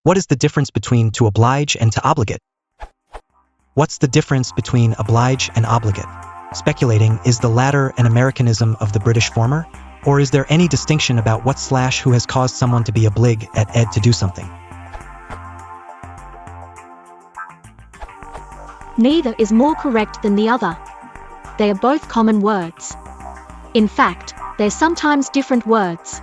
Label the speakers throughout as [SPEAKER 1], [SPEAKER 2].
[SPEAKER 1] What is the difference between to oblige and to obligate? What's the difference between oblige and obligate? Speculating, is the latter an Americanism of the British former? Or is there any distinction about what/who has caused someone to be oblige at ed to do something?
[SPEAKER 2] Neither is more correct than the other. They are both common words. In fact, they're sometimes different words.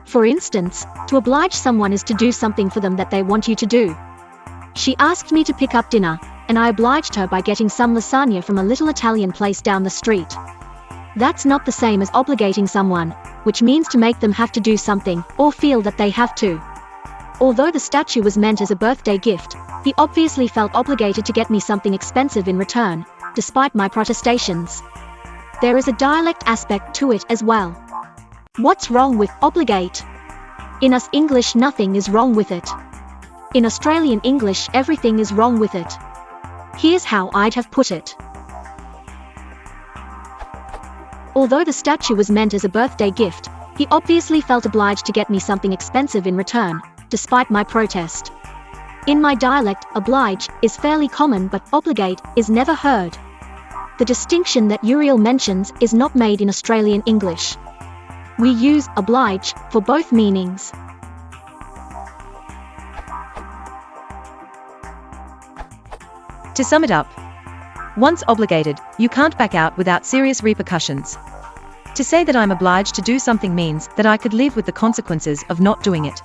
[SPEAKER 2] For instance, to oblige someone is to do something for them that they want you to do. She asked me to pick up dinner, and I obliged her by getting some lasagna from a little Italian place down the street. That's not the same as obligating someone, which means to make them have to do something, or feel that they have to. Although the statue was meant as a birthday gift, he obviously felt obligated to get me something expensive in return, despite my protestations. There is a dialect aspect to it as well. What's wrong with obligate? In us English, nothing is wrong with it. In Australian English, everything is wrong with it. Here's how I'd have put it. Although the statue was meant as a birthday gift, he obviously felt obliged to get me something expensive in return, despite my protest. In my dialect, oblige is fairly common, but obligate is never heard. The distinction that Uriel mentions is not made in Australian English. We use oblige for both meanings.
[SPEAKER 3] To sum it up, once obligated, you can't back out without serious repercussions. To say that I'm obliged to do something means that I could live with the consequences of not doing it.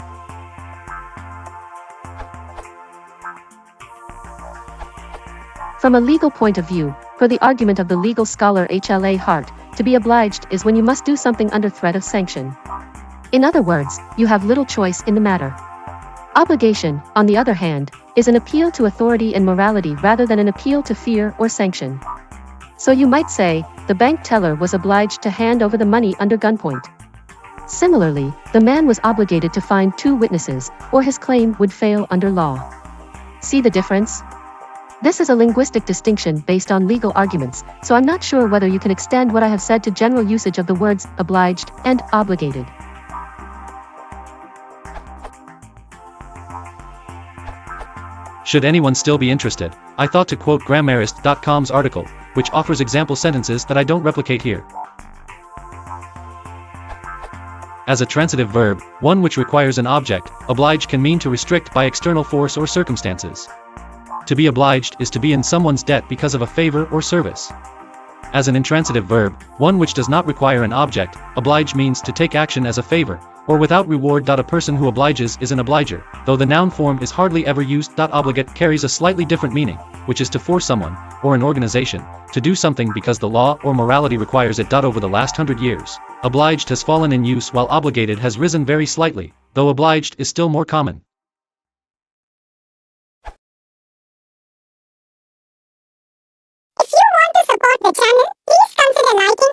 [SPEAKER 4] From a legal point of view, for the argument of the legal scholar H.L.A. Hart, to be obliged is when you must do something under threat of sanction. In other words, you have little choice in the matter. Obligation, on the other hand, is an appeal to authority and morality rather than an appeal to fear or sanction. So you might say, the bank teller was obliged to hand over the money under gunpoint. Similarly, the man was obligated to find 2 witnesses, or his claim would fail under law. See the difference? This is a linguistic distinction based on legal arguments, so I'm not sure whether you can extend what I have said to general usage of the words obliged and obligated.
[SPEAKER 5] Should anyone still be interested, I thought to quote Grammarist.com's article, which offers example sentences that I don't replicate here. As a transitive verb, one which requires an object, oblige can mean to restrict by external force or circumstances. To be obliged is to be in someone's debt because of a favor or service. As an intransitive verb, one which does not require an object, oblige means to take action as a favor, or without reward. A person who obliges is an obliger, though the noun form is hardly ever used. Obligate carries a slightly different meaning, which is to force someone, or an organization, to do something because the law or morality requires it. Over the last 100 years, obliged has fallen in use while obligated has risen very slightly, though obliged is still more common.
[SPEAKER 6] If you want to support the channel, please consider liking